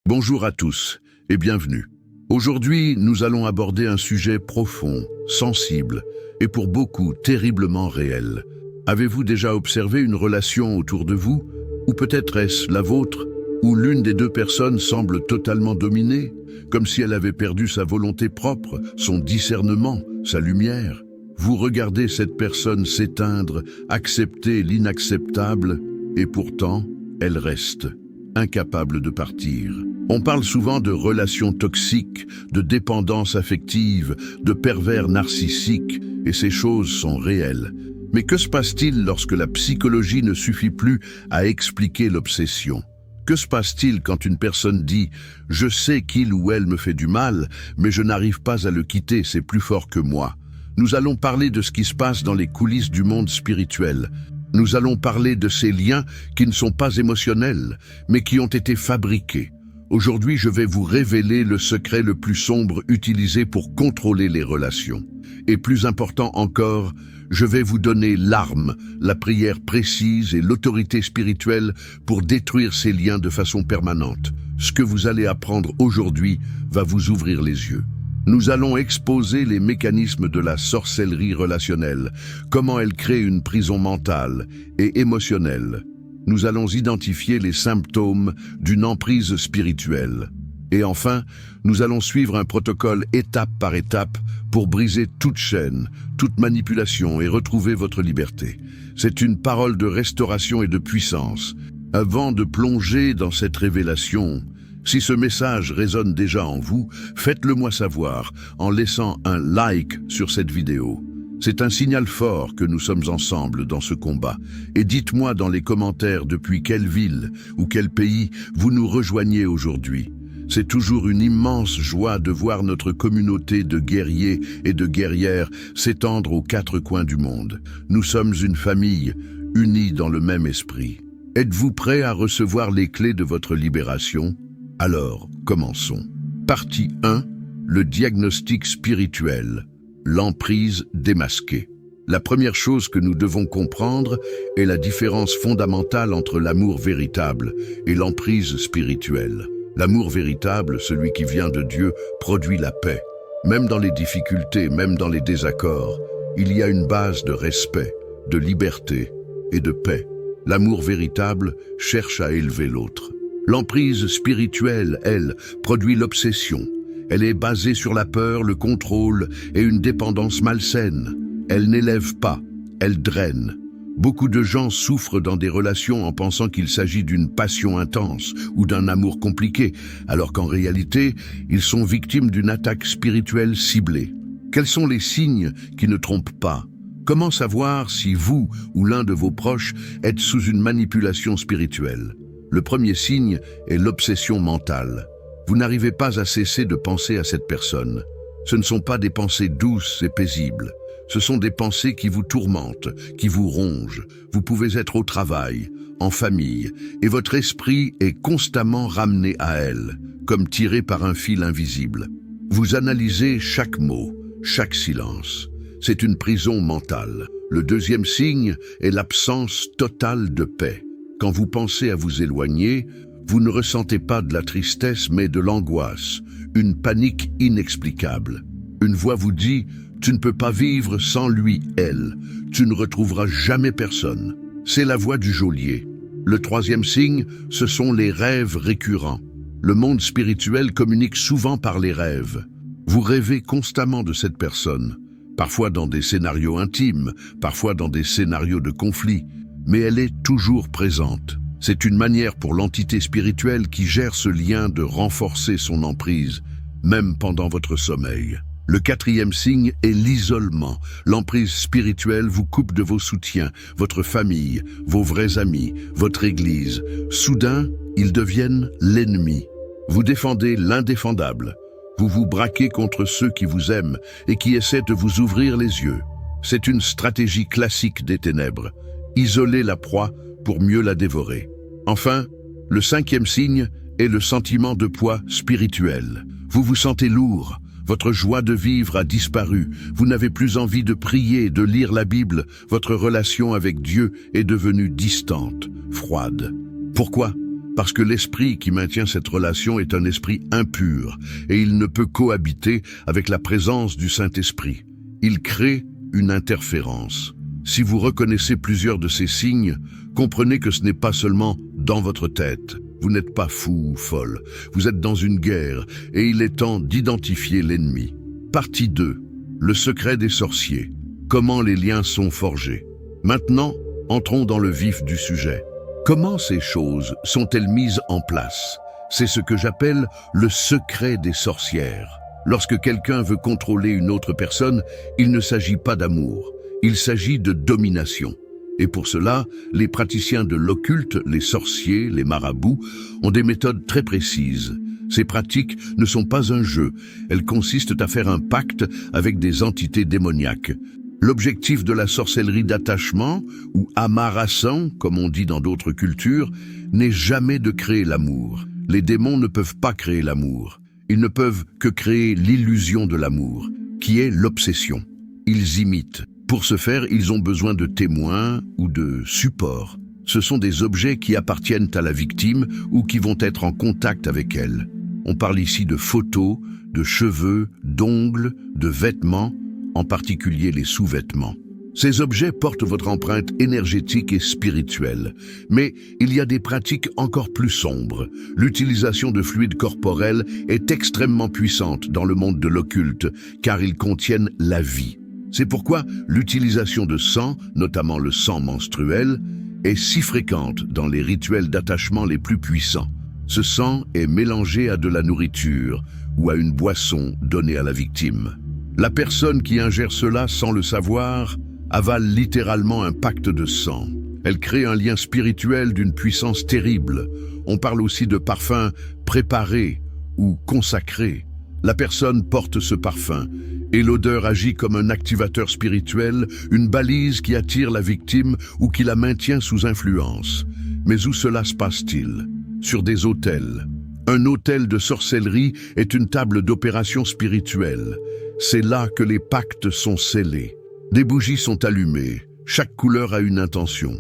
Bonjour à tous et bienvenue. Aujourd'hui, nous allons aborder un sujet profond, sensible et pour beaucoup terriblement réel. Avez-vous déjà observé une relation autour de vous? Ou peut-être est-ce la vôtre, où l'une des deux personnes semble totalement dominée, comme si elle avait perdu sa volonté propre, son discernement, sa lumière? Vous regardez cette personne s'éteindre, accepter l'inacceptable, et pourtant, elle reste, incapable de partir. On parle souvent de relations toxiques, de dépendance affective, de pervers narcissiques, et ces choses sont réelles. Mais que se passe-t-il lorsque la psychologie ne suffit plus à expliquer l'obsession? Que se passe-t-il quand une personne dit « Je sais qu'il ou elle me fait du mal, mais je n'arrive pas à le quitter, c'est plus fort que moi ». Nous allons parler de ce qui se passe dans les coulisses du monde spirituel. Nous allons parler de ces liens qui ne sont pas émotionnels, mais qui ont été fabriqués. Aujourd'hui, je vais vous révéler le secret le plus sombre utilisé pour contrôler les relations. Et plus important encore, je vais vous donner l'arme, la prière précise et l'autorité spirituelle pour détruire ces liens de façon permanente. Ce que vous allez apprendre aujourd'hui va vous ouvrir les yeux. Nous allons exposer les mécanismes de la sorcellerie relationnelle, comment elle crée une prison mentale et émotionnelle. Nous allons identifier les symptômes d'une emprise spirituelle. Et enfin, nous allons suivre un protocole étape par étape pour briser toute chaîne, toute manipulation et retrouver votre liberté. C'est une parole de restauration et de puissance. Avant de plonger dans cette révélation, si ce message résonne déjà en vous, faites-le moi savoir en laissant un like sur cette vidéo. C'est un signal fort que nous sommes ensemble dans ce combat. Et dites-moi dans les commentaires depuis quelle ville ou quel pays vous nous rejoignez aujourd'hui. C'est toujours une immense joie de voir notre communauté de guerriers et de guerrières s'étendre aux quatre coins du monde. Nous sommes une famille, unie dans le même esprit. Êtes-vous prêts à recevoir les clés de votre libération? Alors, commençons. Partie 1. Le diagnostic spirituel. L'emprise démasquée. La première chose que nous devons comprendre est la différence fondamentale entre l'amour véritable et l'emprise spirituelle. L'amour véritable, celui qui vient de Dieu, produit la paix. Même dans les difficultés, même dans les désaccords, il y a une base de respect, de liberté et de paix. L'amour véritable cherche à élever l'autre. L'emprise spirituelle, elle, produit l'obsession. Elle est basée sur la peur, le contrôle et une dépendance malsaine. Elle n'élève pas, elle draine. Beaucoup de gens souffrent dans des relations en pensant qu'il s'agit d'une passion intense ou d'un amour compliqué, alors qu'en réalité, ils sont victimes d'une attaque spirituelle ciblée. Quels sont les signes qui ne trompent pas? Comment savoir si vous ou l'un de vos proches êtes sous une manipulation spirituelle? Le premier signe est l'obsession mentale. Vous n'arrivez pas à cesser de penser à cette personne. Ce ne sont pas des pensées douces et paisibles. Ce sont des pensées qui vous tourmentent, qui vous rongent. Vous pouvez être au travail, en famille, et votre esprit est constamment ramené à elle, comme tiré par un fil invisible. Vous analysez chaque mot, chaque silence. C'est une prison mentale. Le deuxième signe est l'absence totale de paix. Quand vous pensez à vous éloigner, vous ne ressentez pas de la tristesse mais de l'angoisse, une panique inexplicable. Une voix vous dit « Tu ne peux pas vivre sans lui, elle. Tu ne retrouveras jamais personne. » C'est la voix du geôlier. Le troisième signe, ce sont les rêves récurrents. Le monde spirituel communique souvent par les rêves. Vous rêvez constamment de cette personne, parfois dans des scénarios intimes, parfois dans des scénarios de conflit, mais elle est toujours présente. C'est une manière pour l'entité spirituelle qui gère ce lien de renforcer son emprise, même pendant votre sommeil. Le quatrième signe est l'isolement. L'emprise spirituelle vous coupe de vos soutiens, votre famille, vos vrais amis, votre église. Soudain, ils deviennent l'ennemi. Vous défendez l'indéfendable. Vous vous braquez contre ceux qui vous aiment et qui essaient de vous ouvrir les yeux. C'est une stratégie classique des ténèbres. Isoler la proie pour mieux la dévorer. Enfin, le cinquième signe est le sentiment de poids spirituel. Vous vous sentez lourd, votre joie de vivre a disparu, vous n'avez plus envie de prier, de lire la Bible, votre relation avec Dieu est devenue distante, froide. Pourquoi? parce que l'esprit qui maintient cette relation est un esprit impur et il ne peut cohabiter avec la présence du Saint-Esprit. Il crée une interférence. Si vous reconnaissez plusieurs de ces signes, comprenez que ce n'est pas seulement dans votre tête. Vous n'êtes pas fou ou folle. Vous êtes dans une guerre et il est temps d'identifier l'ennemi. Partie 2. Le secret des sorciers. Comment les liens sont forgés. Maintenant, entrons dans le vif du sujet. Comment ces choses sont-elles mises en place? C'est ce que j'appelle le secret des sorcières. Lorsque quelqu'un veut contrôler une autre personne, il ne s'agit pas d'amour. Il s'agit de domination. Et pour cela, les praticiens de l'occulte, les sorciers, les marabouts, ont des méthodes très précises. Ces pratiques ne sont pas un jeu. Elles consistent à faire un pacte avec des entités démoniaques. L'objectif de la sorcellerie d'attachement, ou amarassan, comme on dit dans d'autres cultures, n'est jamais de créer l'amour. Les démons ne peuvent pas créer l'amour. Ils ne peuvent que créer l'illusion de l'amour, qui est l'obsession. Ils imitent. Pour ce faire, ils ont besoin de témoins ou de supports. Ce sont des objets qui appartiennent à la victime ou qui vont être en contact avec elle. On parle ici de photos, de cheveux, d'ongles, de vêtements, en particulier les sous-vêtements. Ces objets portent votre empreinte énergétique et spirituelle. Mais il y a des pratiques encore plus sombres. L'utilisation de fluides corporels est extrêmement puissante dans le monde de l'occulte, car ils contiennent la vie. C'est pourquoi l'utilisation de sang, notamment le sang menstruel, est si fréquente dans les rituels d'attachement les plus puissants. Ce sang est mélangé à de la nourriture ou à une boisson donnée à la victime. La personne qui ingère cela sans le savoir avale littéralement un pacte de sang. Elle crée un lien spirituel d'une puissance terrible. On parle aussi de parfum préparé ou consacré. La personne porte ce parfum et l'odeur agit comme un activateur spirituel, une balise qui attire la victime ou qui la maintient sous influence. Mais où cela se passe-t-il? Sur des autels. Un autel de sorcellerie est une table d'opération spirituelle. C'est là que les pactes sont scellés. Des bougies sont allumées, chaque couleur a une intention.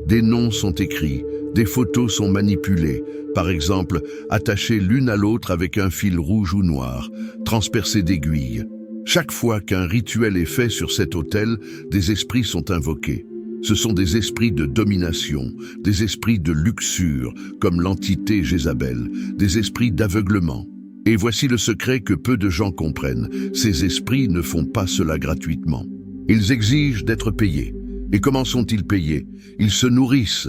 Des noms sont écrits, des photos sont manipulées, par exemple attachées l'une à l'autre avec un fil rouge ou noir, transpercées d'aiguilles. Chaque fois qu'un rituel est fait sur cet autel, des esprits sont invoqués. Ce sont des esprits de domination, des esprits de luxure, comme l'entité Jézabel, des esprits d'aveuglement. Et voici le secret que peu de gens comprennent. Ces esprits ne font pas cela gratuitement. Ils exigent d'être payés. Et comment sont-ils payés? Ils se nourrissent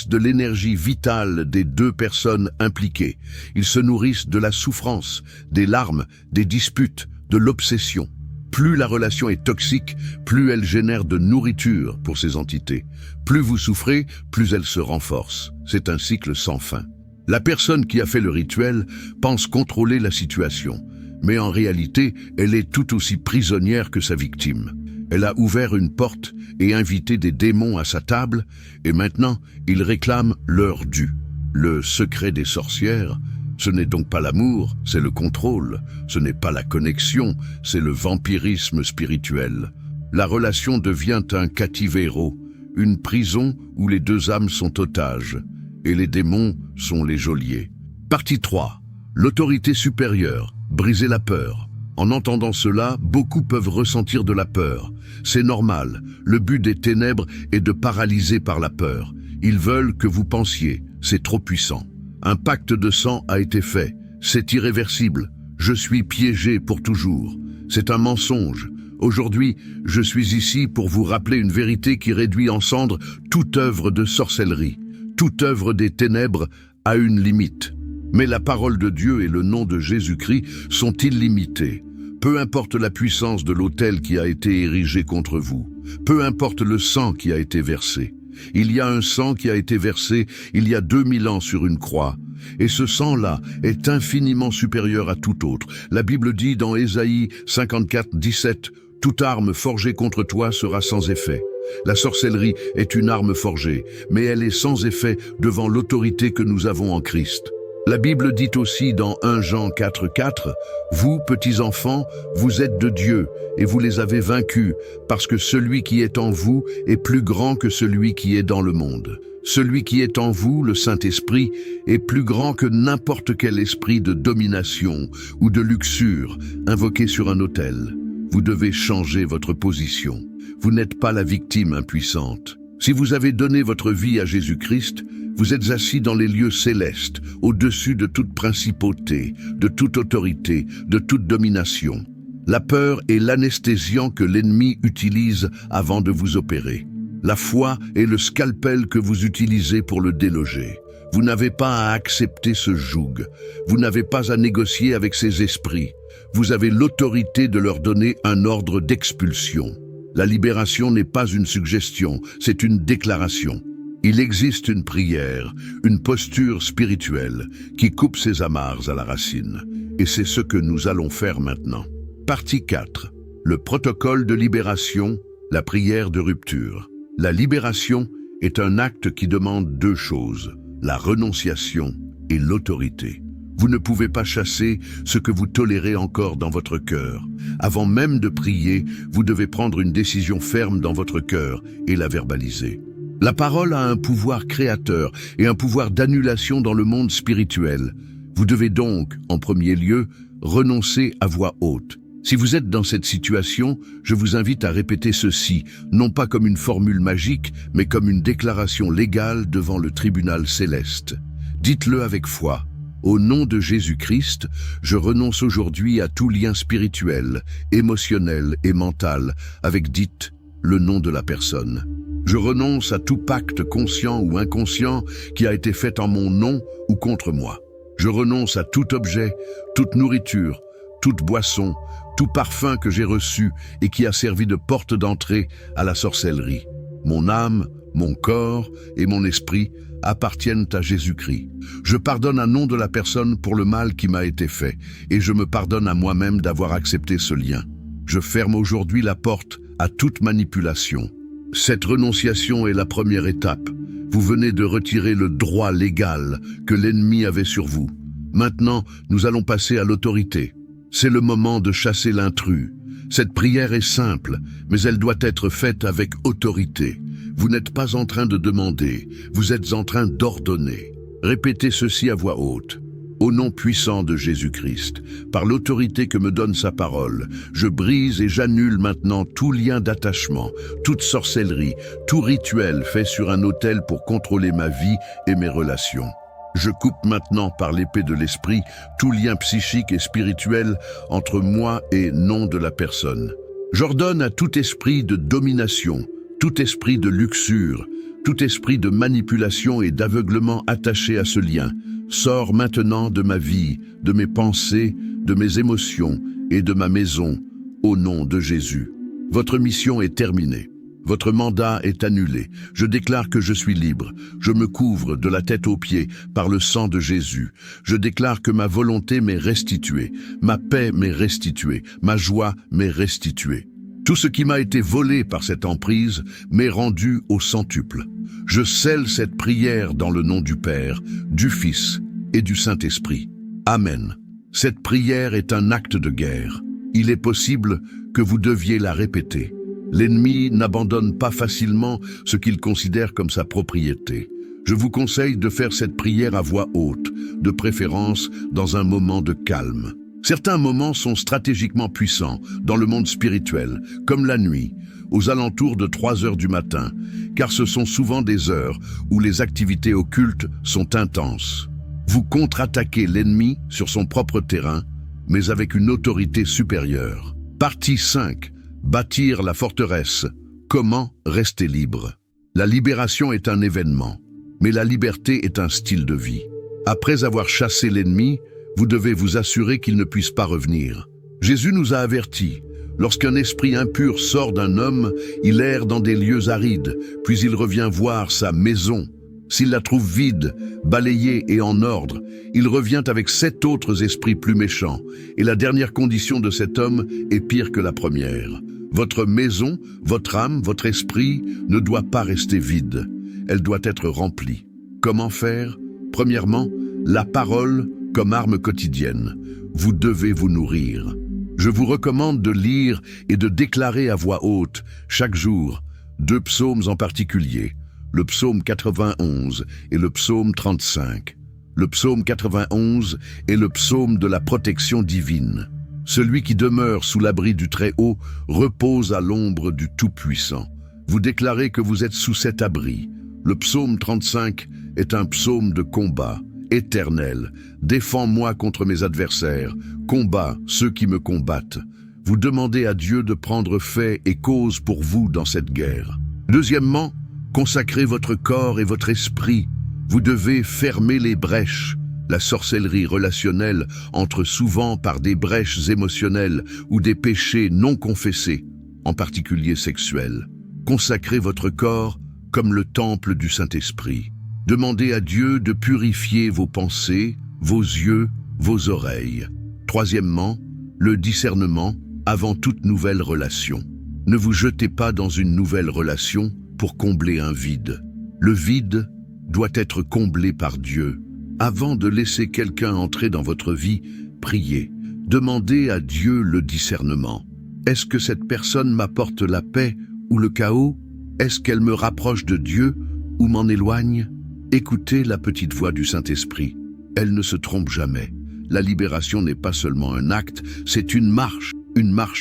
de l'énergie vitale des deux personnes impliquées. Ils se nourrissent de la souffrance, des larmes, des disputes, de l'obsession. Plus la relation est toxique, plus elle génère de nourriture pour ces entités. Plus vous souffrez, plus elle se renforce. C'est un cycle sans fin. La personne qui a fait le rituel pense contrôler la situation, mais en réalité, elle est tout aussi prisonnière que sa victime. Elle a ouvert une porte et invité des démons à sa table, et maintenant, ils réclament leur dû. Le secret des sorcières, ce n'est donc pas l'amour, c'est le contrôle. Ce n'est pas la connexion, c'est le vampirisme spirituel. La relation devient un cativéro, une prison où les deux âmes sont otages, et les démons sont les geôliers. Partie 3. L'autorité supérieure, briser la peur. En entendant cela, beaucoup peuvent ressentir de la peur. C'est normal, le but des ténèbres est de paralyser par la peur. Ils veulent que vous pensiez, c'est trop puissant. Un pacte de sang a été fait, c'est irréversible. Je suis piégé pour toujours. C'est un mensonge. Aujourd'hui, je suis ici pour vous rappeler une vérité qui réduit en cendres toute œuvre de sorcellerie. Toute œuvre des ténèbres a une limite. Mais la parole de Dieu et le nom de Jésus-Christ sont illimités. Peu importe la puissance de l'autel qui a été érigé contre vous. Peu importe le sang qui a été versé. Il y a un sang qui a été versé il y a 2000 ans sur une croix. Et ce sang-là est infiniment supérieur à tout autre. La Bible dit dans Ésaïe 54, 17, « Toute arme forgée contre toi sera sans effet. » La sorcellerie est une arme forgée, mais elle est sans effet devant l'autorité que nous avons en Christ. La Bible dit aussi dans 1 Jean 4, 4, « Vous, petits enfants, vous êtes de Dieu, et vous les avez vaincus, parce que celui qui est en vous est plus grand que celui qui est dans le monde. » Celui qui est en vous, le Saint-Esprit, est plus grand que n'importe quel esprit de domination ou de luxure invoqué sur un autel. Vous devez changer votre position. Vous n'êtes pas la victime impuissante. Si vous avez donné votre vie à Jésus-Christ, vous êtes assis dans les lieux célestes, au-dessus de toute principauté, de toute autorité, de toute domination. La peur est l'anesthésiant que l'ennemi utilise avant de vous opérer. La foi est le scalpel que vous utilisez pour le déloger. Vous n'avez pas à accepter ce joug. Vous n'avez pas à négocier avec ces esprits. Vous avez l'autorité de leur donner un ordre d'expulsion. La libération n'est pas une suggestion, c'est une déclaration. Il existe une prière, une posture spirituelle qui coupe ces amarres à la racine. Et c'est ce que nous allons faire maintenant. Partie 4. Le protocole de libération, la prière de rupture. La libération est un acte qui demande deux choses, la renonciation et l'autorité. Vous ne pouvez pas chasser ce que vous tolérez encore dans votre cœur. Avant même de prier, vous devez prendre une décision ferme dans votre cœur et la verbaliser. La parole a un pouvoir créateur et un pouvoir d'annulation dans le monde spirituel. Vous devez donc, en premier lieu, renoncer à voix haute. Si vous êtes dans cette situation, je vous invite à répéter ceci, non pas comme une formule magique, mais comme une déclaration légale devant le tribunal céleste. Dites-le avec foi. Au nom de Jésus-Christ, je renonce aujourd'hui à tout lien spirituel, émotionnel et mental avec, dites, le nom de la personne. Je renonce à tout pacte conscient ou inconscient qui a été fait en mon nom ou contre moi. Je renonce à tout objet, toute nourriture, toute boisson, tout parfum que j'ai reçu et qui a servi de porte d'entrée à la sorcellerie. Mon âme, mon corps et mon esprit appartiennent à Jésus-Christ. Je pardonne un nom de la personne pour le mal qui m'a été fait et je me pardonne à moi-même d'avoir accepté ce lien. Je ferme aujourd'hui la porte à toute manipulation. Cette renonciation est la première étape. Vous venez de retirer le droit légal que l'ennemi avait sur vous. Maintenant, nous allons passer à l'autorité. C'est le moment de chasser l'intrus. Cette prière est simple, mais elle doit être faite avec autorité. Vous n'êtes pas en train de demander, vous êtes en train d'ordonner. Répétez ceci à voix haute. Au nom puissant de Jésus-Christ, par l'autorité que me donne sa parole, je brise et j'annule maintenant tout lien d'attachement, toute sorcellerie, tout rituel fait sur un autel pour contrôler ma vie et mes relations. Je coupe maintenant par l'épée de l'esprit tout lien psychique et spirituel entre moi et nom de la personne. J'ordonne à tout esprit de domination, tout esprit de luxure, tout esprit de manipulation et d'aveuglement attaché à ce lien, sors maintenant de ma vie, de mes pensées, de mes émotions et de ma maison, au nom de Jésus. Votre mission est terminée. Votre mandat est annulé. Je déclare que je suis libre. Je me couvre de la tête aux pieds par le sang de Jésus. Je déclare que ma volonté m'est restituée. Ma paix m'est restituée. Ma joie m'est restituée. Tout ce qui m'a été volé par cette emprise m'est rendu au centuple. Je scelle cette prière dans le nom du Père, du Fils et du Saint-Esprit. Amen. Cette prière est un acte de guerre. Il est possible que vous deviez la répéter. L'ennemi n'abandonne pas facilement ce qu'il considère comme sa propriété. Je vous conseille de faire cette prière à voix haute, de préférence dans un moment de calme. Certains moments sont stratégiquement puissants dans le monde spirituel, comme la nuit, aux alentours de 3 heures du matin, car ce sont souvent des heures où les activités occultes sont intenses. Vous contre-attaquez l'ennemi sur son propre terrain, mais avec une autorité supérieure. Partie 5. Bâtir la forteresse. Comment rester libre? La libération est un événement, mais la liberté est un style de vie. Après avoir chassé l'ennemi, vous devez vous assurer qu'il ne puisse pas revenir. Jésus nous a avertis. Lorsqu'un esprit impur sort d'un homme, il erre dans des lieux arides, puis il revient voir sa maison. S'il la trouve vide, balayée et en ordre, il revient avec 7 autres esprits plus méchants, et la dernière condition de cet homme est pire que la première. Votre maison, votre âme, votre esprit ne doit pas rester vide. Elle doit être remplie. Comment faire? Premièrement, la parole comme arme quotidienne. Vous devez vous nourrir. Je vous recommande de lire et de déclarer à voix haute, chaque jour, 2 psaumes en particulier. le psaume 91 et le psaume 35. Le psaume 91 est le psaume de la protection divine. Celui qui demeure sous l'abri du Très-Haut repose à l'ombre du Tout-Puissant. Vous déclarez que vous êtes sous cet abri. Le psaume 35 est un psaume de combat. Éternel, défends-moi contre mes adversaires, combat ceux qui me combattent. Vous demandez à Dieu de prendre fait et cause pour vous dans cette guerre. Deuxièmement, consacrez votre corps et votre esprit. Vous devez fermer les brèches. La sorcellerie relationnelle entre souvent par des brèches émotionnelles ou des péchés non confessés, en particulier sexuels. Consacrez votre corps comme le temple du Saint-Esprit. Demandez à Dieu de purifier vos pensées, vos yeux, vos oreilles. Troisièmement, le discernement avant toute nouvelle relation. Ne vous jetez pas dans une nouvelle relation pour combler un vide. Le vide doit être comblé par Dieu. Avant de laisser quelqu'un entrer dans votre vie, priez. Demandez à Dieu le discernement. Est-ce que cette personne m'apporte la paix ou le chaos? Est-ce qu'elle me rapproche de Dieu ou m'en éloigne? Écoutez la petite voix du Saint-Esprit. Elle ne se trompe jamais. La libération n'est pas seulement un acte, c'est une marche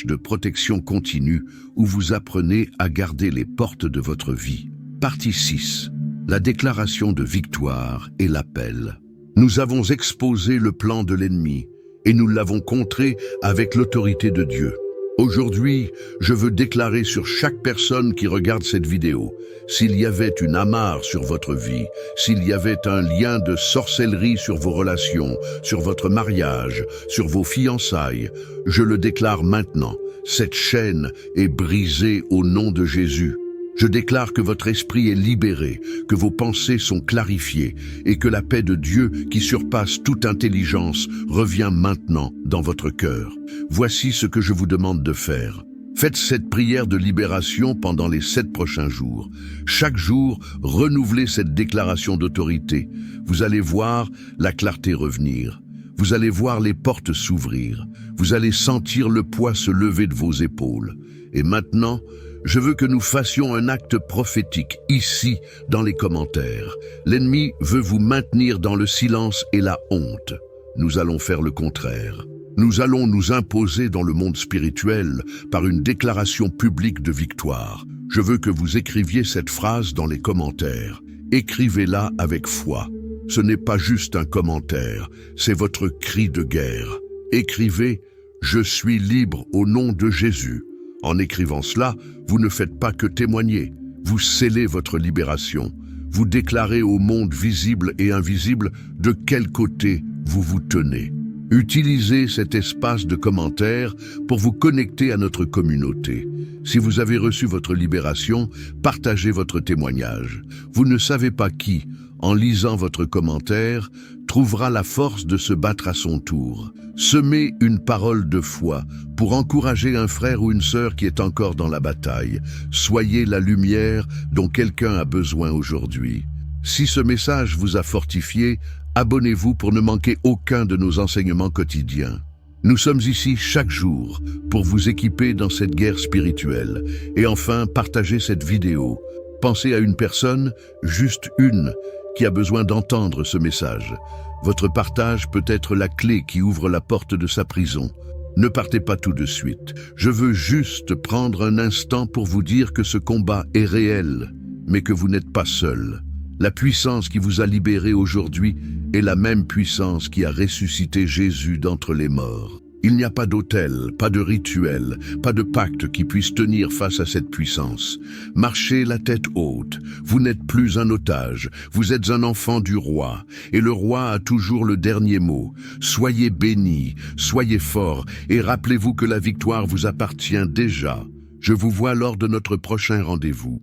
de protection continue où vous apprenez à garder les portes de votre vie. Partie 6. La déclaration de victoire et l'appel. Nous avons exposé le plan de l'ennemi et nous l'avons contré avec l'autorité de Dieu. Aujourd'hui, je veux déclarer sur chaque personne qui regarde cette vidéo, s'il y avait une amarre sur votre vie, s'il y avait un lien de sorcellerie sur vos relations, sur votre mariage, sur vos fiançailles, je le déclare maintenant. Cette chaîne est brisée au nom de Jésus. Je déclare que votre esprit est libéré, que vos pensées sont clarifiées et que la paix de Dieu, qui surpasse toute intelligence, revient maintenant dans votre cœur. Voici ce que je vous demande de faire. Faites cette prière de libération pendant les 7 prochains jours. Chaque jour, renouvelez cette déclaration d'autorité. Vous allez voir la clarté revenir. Vous allez voir les portes s'ouvrir. Vous allez sentir le poids se lever de vos épaules. Et maintenant, je veux que nous fassions un acte prophétique, ici, dans les commentaires. L'ennemi veut vous maintenir dans le silence et la honte. Nous allons faire le contraire. Nous allons nous imposer dans le monde spirituel par une déclaration publique de victoire. Je veux que vous écriviez cette phrase dans les commentaires. Écrivez-la avec foi. Ce n'est pas juste un commentaire, c'est votre cri de guerre. Écrivez « Je suis libre au nom de Jésus ». En écrivant cela, vous ne faites pas que témoigner, vous scellez votre libération. Vous déclarez au monde visible et invisible de quel côté vous vous tenez. Utilisez cet espace de commentaires pour vous connecter à notre communauté. Si vous avez reçu votre libération, partagez votre témoignage. Vous ne savez pas qui, en lisant votre commentaire, trouvera la force de se battre à son tour. Semez une parole de foi pour encourager un frère ou une sœur qui est encore dans la bataille. Soyez la lumière dont quelqu'un a besoin aujourd'hui. Si ce message vous a fortifié, abonnez-vous pour ne manquer aucun de nos enseignements quotidiens. Nous sommes ici chaque jour pour vous équiper dans cette guerre spirituelle. Et enfin, partagez cette vidéo. Pensez à une personne, juste une, qui a besoin d'entendre ce message. Votre partage peut être la clé qui ouvre la porte de sa prison. Ne partez pas tout de suite. Je veux juste prendre un instant pour vous dire que ce combat est réel, mais que vous n'êtes pas seul. La puissance qui vous a libéré aujourd'hui est la même puissance qui a ressuscité Jésus d'entre les morts. Il n'y a pas d'autel, pas de rituel, pas de pacte qui puisse tenir face à cette puissance. Marchez la tête haute, vous n'êtes plus un otage, vous êtes un enfant du roi, et le roi a toujours le dernier mot. Soyez bénis, soyez forts, et rappelez-vous que la victoire vous appartient déjà. Je vous vois lors de notre prochain rendez-vous.